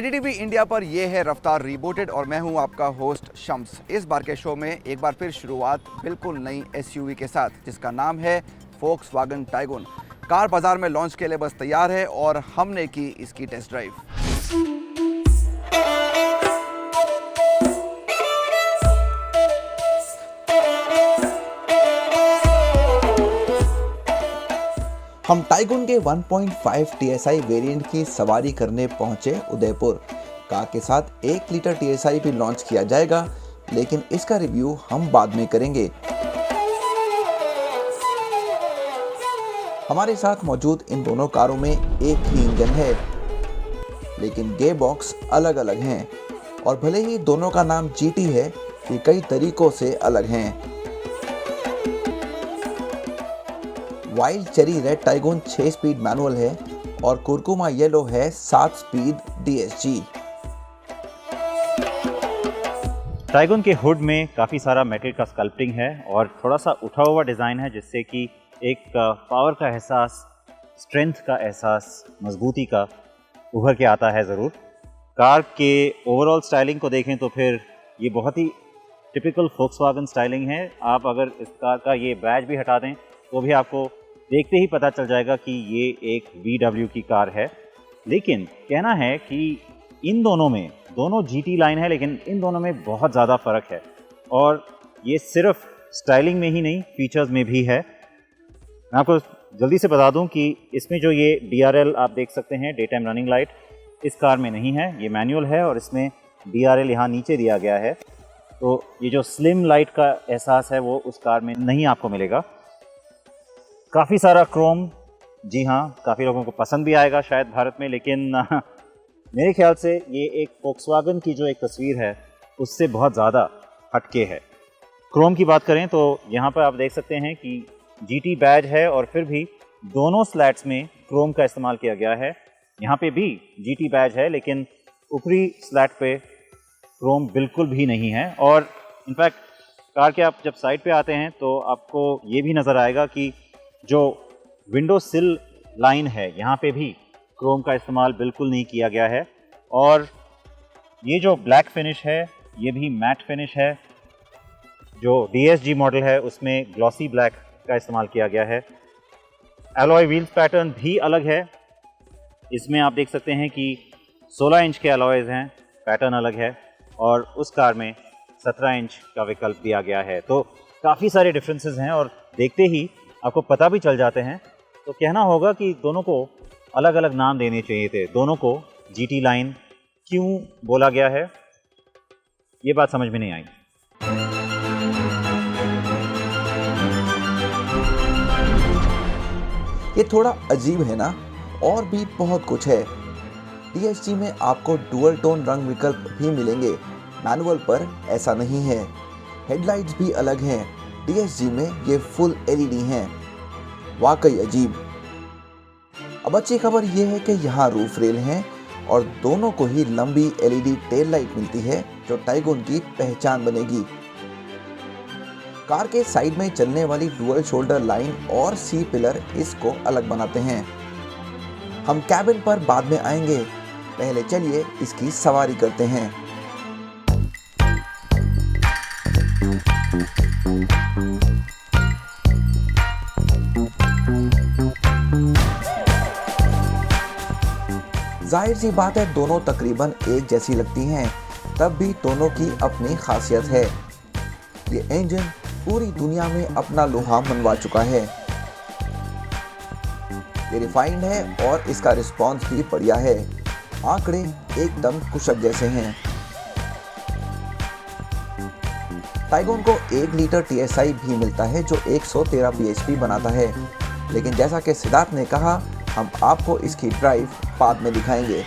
IDTV India पर ये है रफ्तार रिबूटेड और मैं हूं आपका होस्ट शम्स। इस बार के शो में एक बार फिर शुरुआत बिल्कुल नई SUV के साथ जिसका नाम है फोक्सवैगन टाइगून। कार बाजार में लॉन्च के लिए बस तैयार है और हमने की इसकी टेस्ट ड्राइव। हम टाइगून के 1.5 TSI वेरिएंट की सवारी करने पहुंचे उदयपुर। कार के साथ 1 लीटर TSI भी लॉन्च किया जाएगा, लेकिन इसका रिव्यू हम बाद में करेंगे। हमारे साथ मौजूद इन दोनों कारों में एक ही इंजन है, लेकिन गियर बॉक्स अलग अलग हैं और भले ही दोनों का नाम GT है, ये कई तरीकों से अलग हैं। Wild cherry red tycoon 6 speed manual है और कुरकुमा येलो है 7 स्पीड DSG। टाइगून के हुड में काफ़ी सारा मेटल का स्कल्पटिंग है और थोड़ा सा उठा हुआ डिज़ाइन है, जिससे कि एक पावर का एहसास, स्ट्रेंथ का एहसास, मजबूती का उभर के आता है ज़रूर। कार के ओवरऑल स्टाइलिंग को देखें तो फिर ये बहुत ही टिपिकल फोक्सवैगन स्टाइलिंग है। आप अगर इस कार का ये बैज भी हटा दें तो भी आपको देखते ही पता चल जाएगा कि ये एक VW की कार है। लेकिन कहना है कि इन दोनों में, दोनों GT लाइन है, लेकिन इन दोनों में बहुत ज़्यादा फ़र्क है और ये सिर्फ स्टाइलिंग में ही नहीं, फीचर्स में भी है। मैं आपको जल्दी से बता दूं कि इसमें जो ये DRL आप देख सकते हैं, डे टाइम रनिंग लाइट, इस कार में नहीं है। ये मैनुअल है और इसमें DRL यहाँ नीचे दिया गया है, तो ये जो स्लिम लाइट का एहसास है वो उस कार में नहीं आपको मिलेगा। काफ़ी सारा क्रोम, जी हाँ, काफ़ी लोगों को पसंद भी आएगा शायद भारत में, लेकिन मेरे ख्याल से ये एक फोक्सवैगन की जो एक तस्वीर है उससे बहुत ज़्यादा हटके है। क्रोम की बात करें तो यहाँ पर आप देख सकते हैं कि GT बैज है और फिर भी दोनों स्लैट्स में क्रोम का इस्तेमाल किया गया है। यहाँ पे भी GT बैज है, लेकिन ऊपरी स्लैट पे क्रोम बिल्कुल भी नहीं है। और इनफैक्ट कार के आप जब साइड पे आते हैं तो आपको ये भी नज़र आएगा कि जो विंडो सिल लाइन है यहाँ पे भी क्रोम का इस्तेमाल बिल्कुल नहीं किया गया है। और ये जो ब्लैक फिनिश है ये भी मैट फिनिश है। जो DSG मॉडल है उसमें ग्लॉसी ब्लैक का इस्तेमाल किया गया है। एलॉय व्हील्स पैटर्न भी अलग है। इसमें आप देख सकते हैं कि 16 इंच के एलॉयज हैं, पैटर्न अलग है, और उस कार में 17 इंच का विकल्प दिया गया है। तो काफ़ी सारे डिफरेंसेस हैं और देखते ही आपको पता भी चल जाते हैं। तो कहना होगा कि दोनों को अलग अलग नाम देने चाहिए थे। दोनों को GT लाइन क्यों बोला गया है, ये बात समझ में नहीं आई। ये थोड़ा अजीब है ना, और भी बहुत कुछ है। DSG में आपको डुअल टोन रंग विकल्प भी मिलेंगे, मैनुअल पर ऐसा नहीं है। हेडलाइट्स भी अलग हैं, DSG में ये फुल LED हैं। वाकई अजीब। अब अच्छी खबर यह है कि यहाँ रूफ रेल हैं और दोनों को ही लंबी LED टेल लाइट मिलती है, जो टाइगून की पहचान बनेगी। कार के साइड में चलने वाली डुअल शोल्डर लाइन और C पिलर इसको अलग बनाते हैं। हम कैबिन पर बाद में आएंगे, पहले चलिए इसकी सवारी करते हैं। जाहिर सी बात है, दोनों तकरीबन एक जैसी लगती हैं, तब भी दोनों की अपनी खासियत है। ये इंजन पूरी दुनिया में अपना लोहा मनवा चुका है। ये रिफाइंड है और इसका रिस्पॉन्स भी बढ़िया है। आंकड़े एकदम कुशक जैसे हैं। टाइगून को 1 लीटर TSI भी मिलता है, जो 113 bhp बनाता है, लेकिन जैसा कि सिद्धार्थ ने कहा, हम आपको इसकी ड्राइव बाद में दिखाएंगे।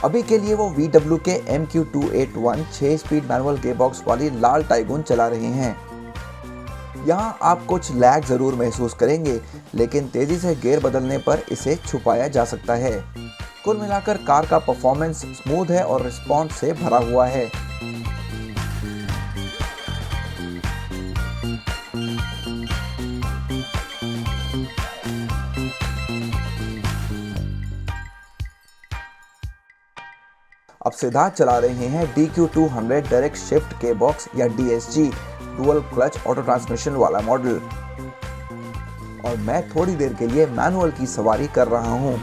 अभी के लिए वो VW के MQ281 6 स्पीड मैनुअल गियरबॉक्स वाली लाल टाइगून चला रहे हैं। यहाँ आप कुछ लैग जरूर महसूस करेंगे, लेकिन तेजी से गियर बदलने पर इसे छुपाया जा सकता है। कुल मिलाकर कार का परफॉर्मेंस स्मूथ है और रिस्पॉन्स से भरा हुआ है। सिद्धार्थ चला रहे हैं DQ200 डायरेक्ट शिफ्ट के बॉक्स या DSG dual clutch auto transmission वाला मॉडल, और मैं थोड़ी देर के लिए मैनुअल की सवारी कर रहा हूं।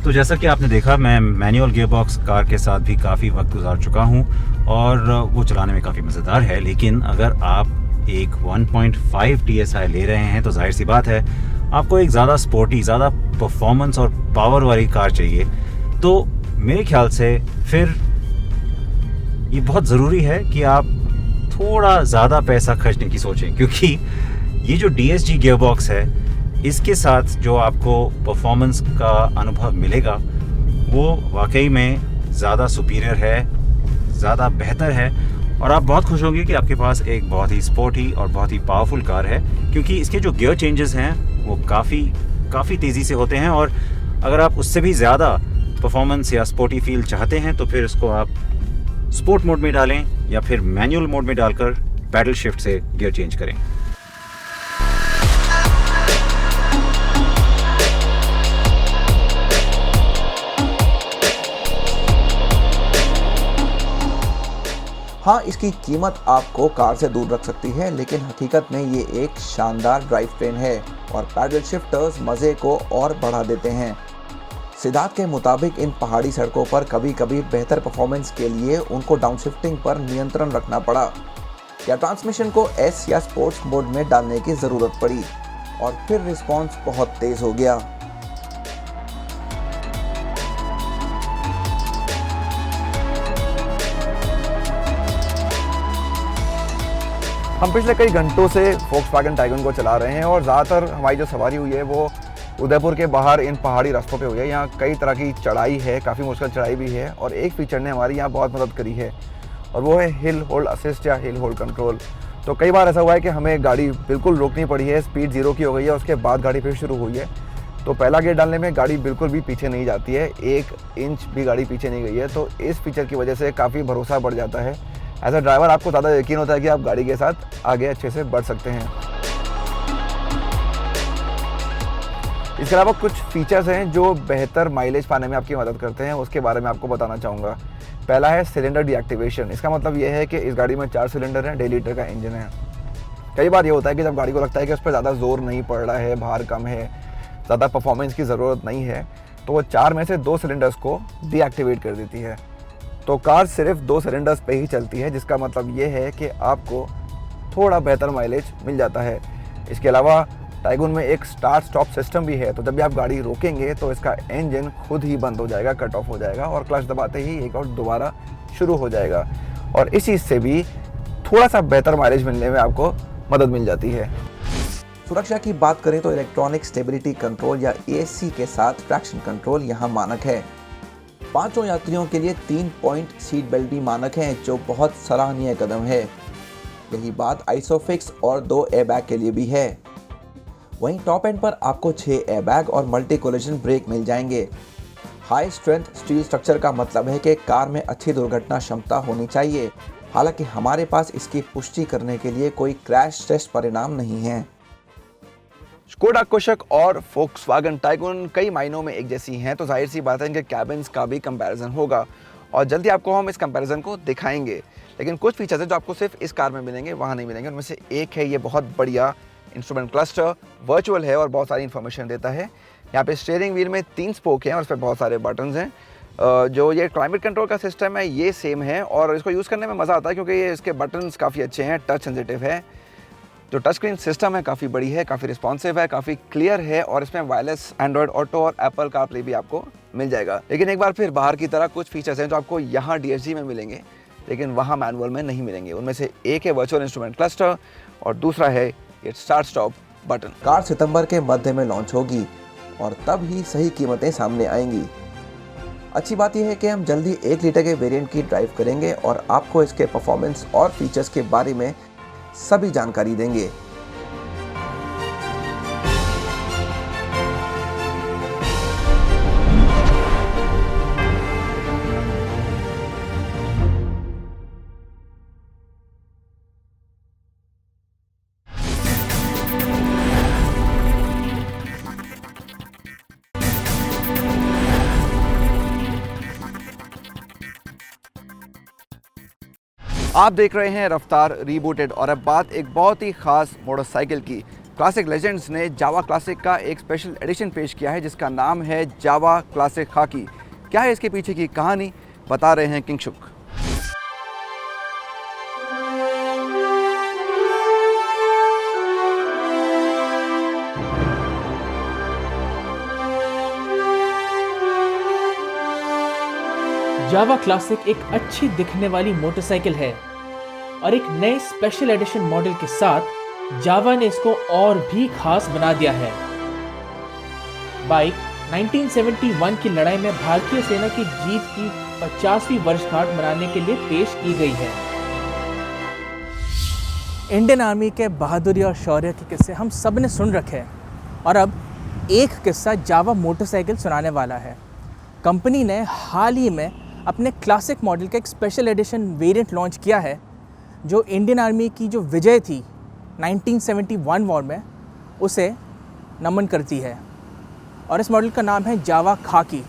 तो जैसा कि आपने देखा, मैं मैनुअल गियरबॉक्स कार के साथ भी काफ़ी वक्त गुजार चुका हूं और वो चलाने में काफ़ी मज़ेदार है। लेकिन अगर आप एक 1.5 TSI ले रहे हैं तो जाहिर सी बात है आपको एक ज़्यादा स्पोर्टी, ज़्यादा परफॉर्मेंस और पावर वाली कार चाहिए। तो मेरे ख्याल से फिर ये बहुत ज़रूरी है कि आप थोड़ा ज़्यादा पैसा खर्चने की सोचें, क्योंकि ये जो DSG गियरबॉक्स है इसके साथ जो आपको परफॉर्मेंस का अनुभव मिलेगा वो वाकई में ज़्यादा सुपीरियर है, ज़्यादा बेहतर है, और आप बहुत खुश होंगे कि आपके पास एक बहुत ही स्पोर्टी और बहुत ही पावरफुल कार है, क्योंकि इसके जो गियर चेंजेस हैं वो काफ़ी तेज़ी से होते हैं। और अगर आप उससे भी ज़्यादा परफॉर्मेंस या स्पोर्टी फील चाहते हैं तो फिर उसको आप स्पोर्ट मोड में डालें या फिर मैनुअल मोड में डालकर पैडल शिफ्ट से गियर चेंज करें। हाँ, इसकी कीमत आपको कार से दूर रख सकती है, लेकिन हकीकत में ये एक शानदार ड्राइव ट्रेन है और पैडल शिफ्टर्स मज़े को और बढ़ा देते हैं। सिद्धार्थ के मुताबिक इन पहाड़ी सड़कों पर कभी कभी बेहतर परफॉर्मेंस के लिए उनको डाउनशिफ्टिंग पर नियंत्रण रखना पड़ा या ट्रांसमिशन को S या स्पोर्ट्स मोड में डालने की ज़रूरत पड़ी और फिर रिस्पॉन्स बहुत तेज़ हो गया। हम पिछले कई घंटों से Volkswagen Taycan को चला रहे हैं और ज़्यादातर हमारी जो सवारी हुई है वो उदयपुर के बाहर इन पहाड़ी रास्तों पे हुई है। यहाँ कई तरह की चढ़ाई है, काफ़ी मुश्किल चढ़ाई भी है, और एक फीचर ने हमारी यहाँ बहुत मदद करी है और वो है हिल होल्ड असिस्ट या हिल होल्ड कंट्रोल। तो कई बार ऐसा हुआ है कि हमें गाड़ी बिल्कुल रोकनी पड़ी है, स्पीड 0 की हो गई है, उसके बाद गाड़ी फिर शुरू हुई है, तो पहला गियर डालने में गाड़ी बिल्कुल भी पीछे नहीं जाती है, 1 इंच भी गाड़ी पीछे नहीं गई है। तो इस फीचर की वजह से काफ़ी भरोसा बढ़ जाता है। एज अ ड्राइवर आपको ज़्यादा यकीन होता है कि आप गाड़ी के साथ आगे अच्छे से बढ़ सकते हैं। इसके अलावा कुछ फीचर्स हैं जो बेहतर माइलेज पाने में आपकी मदद करते हैं, उसके बारे में आपको बताना चाहूँगा। पहला है सिलेंडर डीएक्टिवेशन। इसका मतलब ये है कि इस गाड़ी में 4 सिलेंडर हैं, 1.5 लीटर का इंजन है। कई बार ये होता है कि जब गाड़ी को लगता है कि उस पर ज़्यादा जोर नहीं पड़ रहा है, भार कम है, ज़्यादा परफॉर्मेंस की ज़रूरत नहीं है, तो वो 4 में से 2 सिलेंडर्स को डीएक्टिवेट कर देती है। तो कार सिर्फ 2 सिलेंडर्स पे ही चलती है, जिसका मतलब ये है कि आपको थोड़ा बेहतर माइलेज मिल जाता है। इसके अलावा टाइगन में एक स्टार्ट स्टॉप सिस्टम भी है, तो जब भी आप गाड़ी रोकेंगे तो इसका इंजन खुद ही बंद हो जाएगा, कट ऑफ हो जाएगा और क्लच दबाते ही एक और दोबारा शुरू हो जाएगा, और इस चीज़ से भी थोड़ा सा बेहतर माइलेज मिलने में आपको मदद मिल जाती है। सुरक्षा की बात करें तो इलेक्ट्रॉनिक स्टेबिलिटी कंट्रोल या ESC के साथ ट्रैक्शन कंट्रोल यहाँ मानक है। 5 यात्रियों के लिए 3 पॉइंट सीट बेल्ट भी मानक हैं, जो बहुत सराहनीय कदम है। यही बात आइसोफिक्स और 2 एयरबैग के लिए भी है। वहीं टॉप एंड पर आपको 6 एयरबैग और मल्टी कोलिजन ब्रेक मिल जाएंगे। हाई स्ट्रेंथ स्टील स्ट्रक्चर का मतलब है कि कार में अच्छी दुर्घटना क्षमता होनी चाहिए। हालांकि हमारे पास इसकी पुष्टि करने के लिए कोई क्रैश टेस्ट परिणाम नहीं है। स्कोडा कुशक और Volkswagen Taycan कई मायनों में एक जैसी हैं, तो जाहिर सी बात है इनके कैबिन्स का भी कंपैरिजन होगा और जल्दी आपको हम इस कंपैरिजन को दिखाएंगे। लेकिन कुछ फीचर्स हैं जो आपको सिर्फ इस कार में मिलेंगे, वहाँ नहीं मिलेंगे। उनमें से एक है ये बहुत बढ़िया इंस्ट्रूमेंट क्लस्टर, वर्चुअल है और बहुत सारी इन्फॉर्मेशन देता है। यहाँ पे स्टीयरिंग व्हील में 3 स्पोक हैं और उस पर बहुत सारे बटन्स हैं। जो ये क्लाइमेट कंट्रोल का सिस्टम है ये सेम है और इसको यूज़ करने में मज़ा आता है क्योंकि ये इसके बटन्स काफ़ी अच्छे हैं, टच सेंसिटिव है। जो टच स्क्रीन सिस्टम है काफ़ी बड़ी है, काफ़ी रिस्पॉन्सिव है, काफ़ी क्लियर है और इसमें वायरलेस एंड्रॉयड ऑटो और एप्पल कारप्ले भी आपको मिल जाएगा। लेकिन एक बार फिर बाहर की तरह कुछ फीचर्स हैं जो आपको यहाँ DSG में मिलेंगे लेकिन वहाँ मैनुअल में नहीं मिलेंगे। उनमें से एक है वर्चुअल इंस्ट्रूमेंट क्लस्टर और दूसरा है ये स्टार्ट स्टॉप बटन। कार सितंबर के मध्य में लॉन्च होगी और तब ही सही कीमतें सामने आएंगी। अच्छी बात यह है कि हम जल्दी 1 लीटर के वेरिएंट की ड्राइव करेंगे और आपको इसके परफॉर्मेंस और फीचर्स के बारे में सभी जानकारी देंगे। आप देख रहे हैं रफ्तार रीबूटेड और अब बात एक बहुत ही खास मोटरसाइकिल की। क्लासिक लेजेंड्स ने जावा क्लासिक का एक स्पेशल एडिशन पेश किया है जिसका नाम है जावा क्लासिक खाकी। क्या है इसके पीछे की कहानी, बता रहे हैं किंगशुक। जावा क्लासिक एक अच्छी दिखने वाली मोटरसाइकिल है और एक नए स्पेशल एडिशन मॉडल के साथ जावा ने इसको और भी खास बना दिया है। बाइक 1971 की लड़ाई में भारतीय सेना की जीत की 50वीं वर्षगांठ मनाने के लिए पेश की गई है। इंडियन आर्मी के बहादुरी और शौर्य के किस्से हम सब ने सुन रखे हैं और अब एक किस्सा जावा मोटरसाइकिल सुनाने वाला है। कंपनी ने हाल ही में अपने क्लासिक मॉडल का एक स्पेशल एडिशन वेरिएंट लॉन्च किया है जो इंडियन आर्मी की जो विजय थी 1971 वॉर में उसे नमन करती है और इस मॉडल का नाम है जावा खाकी।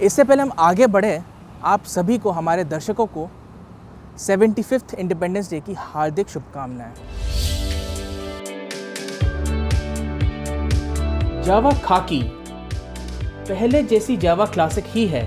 इससे पहले हम आगे बढ़े, आप सभी को, हमारे दर्शकों को 75th इंडिपेंडेंस डे की हार्दिक शुभकामनाएं। जावा खाकी पहले जैसी जावा क्लासिक ही है,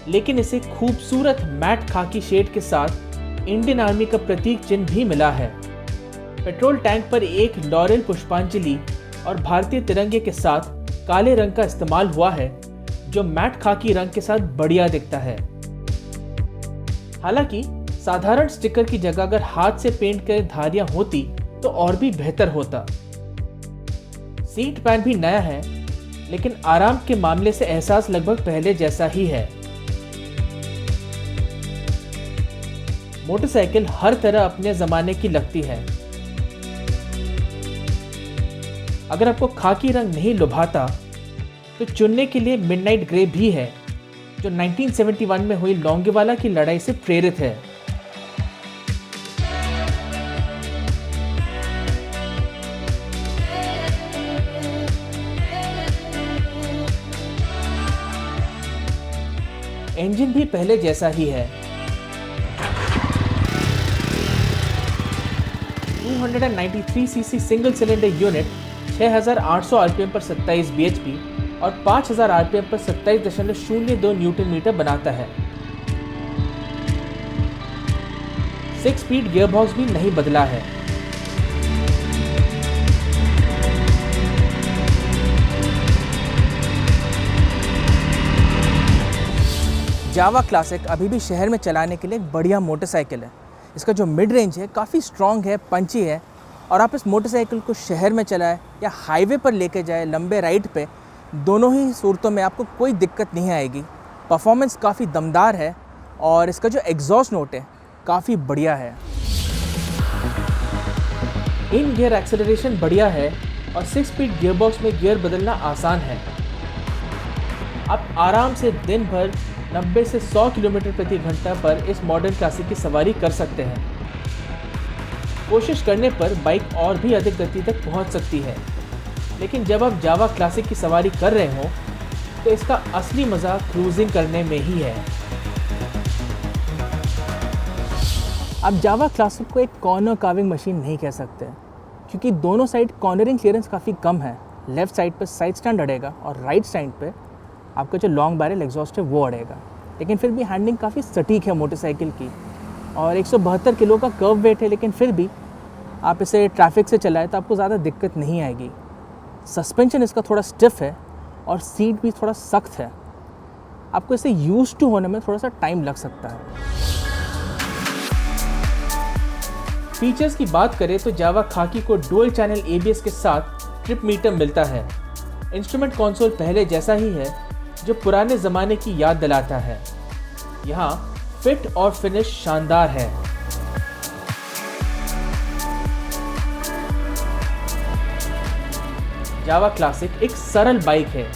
लेकिन इसे खूबसूरत मैट खाकी शेड के साथ इंडियन आर्मी का प्रतीक चिन्ह भी मिला है। पेट्रोल टैंक पर एक लॉरेल पुष्पांजलि और भारतीय तिरंगे के साथ काले रंग का इस्तेमाल हुआ है जो मैट खाकी रंग के साथ बढ़िया दिखता है। हालांकि साधारण स्टिकर की जगह अगर हाथ से पेंट कर धारियां होती तो और भी बेहतर होता। सीट पैन भी नया है, लेकिन आराम के मामले से एहसास लगभग पहले जैसा ही है। मोटरसाइकिल हर तरह अपने ज़माने की लगती है। अगर आपको खाकी रंग नहीं लुभाता तो चुनने के लिए मिडनाइट ग्रे भी है जो 1971 में हुई लोंगेवाला की लड़ाई से प्रेरित है। इंजन भी पहले जैसा ही है। 293 CC single cylinder unit 6800 RPM पर 27 बीएचपी और 5000 आरपीएम पर 27.02 न्यूटन मीटर बनाता है। 6 स्पीड गियरबॉक्स भी नहीं बदला है। जावा क्लासिक अभी भी शहर में चलाने के लिए एक बढ़िया मोटरसाइकिल है। इसका जो मिड रेंज है काफ़ी स्ट्रॉन्ग है, पंची है और आप इस मोटरसाइकिल को शहर में चलाएं या हाईवे पर लेके जाए लंबे राइड पे, दोनों ही सूरतों में आपको कोई दिक्कत नहीं आएगी। परफॉर्मेंस काफ़ी दमदार है और इसका जो एग्जॉस्ट नोट है काफ़ी बढ़िया है। इन गियर एक्सेलरेशन बढ़िया है और 6 स्पीड गियरबॉक्स में गियर बदलना आसान है। आप आराम से दिन भर 90 से 100 किलोमीटर प्रति घंटा पर इस मॉडर्न क्लासिक की सवारी कर सकते हैं। कोशिश करने पर बाइक और भी अधिक गति तक पहुंच सकती है, लेकिन जब आप जावा क्लासिक की सवारी कर रहे हो तो इसका असली मज़ा क्रूजिंग करने में ही है। आप जावा क्लासिक को एक कॉर्नर कार्विंग मशीन नहीं कह सकते क्योंकि दोनों साइड कॉर्नरिंग क्लियरेंस काफ़ी कम है। लेफ्ट साइड पर साइड स्टैंड अड़ेगा और राइट साइड पे आपका जो लॉन्ग बैरल एग्जॉस्ट है वो अड़ेगा, लेकिन फिर भी हैंडलिंग काफ़ी सटीक है मोटरसाइकिल की। और 172 किलो का कर्व वेट है, लेकिन फिर भी आप इसे ट्रैफिक से चलाएं तो आपको ज़्यादा दिक्कत नहीं आएगी। सस्पेंशन इसका थोड़ा स्टिफ है और सीट भी थोड़ा सख्त है। आपको इसे यूज टू होने में थोड़ा सा टाइम लग सकता है। फीचर्स की बात करें तो जावा खाकी को डुअल चैनल ABS के साथ ट्रिप मीटर मिलता है। इंस्ट्रूमेंट कंसोल पहले जैसा ही है जो पुराने ज़माने की याद दिलाता है। यहाँ फिट और फिनिश शानदार है। जावा क्लासिक एक सरल बाइक है।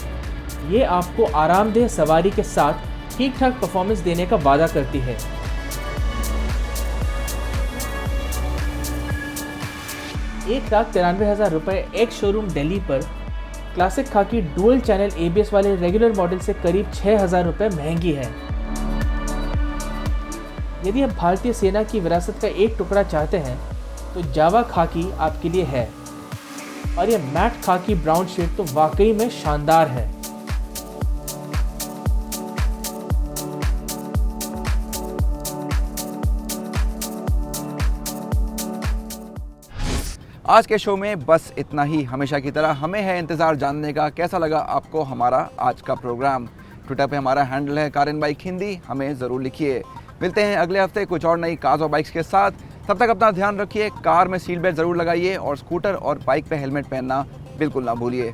ये आपको आरामदेह सवारी के साथ ठीक ठाक परफॉर्मेंस देने का वादा करती है। ₹1,93,000 एक्स शोरूम दिल्ली पर क्लासिक खाकी डुअल चैनल ABS वाले रेगुलर मॉडल से करीब ₹6,000 महंगी है। यदि आप भारतीय सेना की विरासत का एक टुकड़ा चाहते हैं तो जावा खाकी आपके लिए है। और ये मैट खाकी ब्राउन शेड तो वाकई में शानदार है। आज के शो में बस इतना ही। हमेशा की तरह हमें है इंतज़ार जानने का कैसा लगा आपको हमारा आज का प्रोग्राम। ट्विटर पे हमारा हैंडल है कारिन बाइक हिंदी, हमें ज़रूर लिखिए। मिलते हैं अगले हफ्ते कुछ और नई कार्स और बाइक्स के साथ। तब तक अपना ध्यान रखिए, कार में सीट बेल्ट ज़रूर लगाइए और स्कूटर और बाइक पे हेलमेट पहनना बिल्कुल ना भूलिए।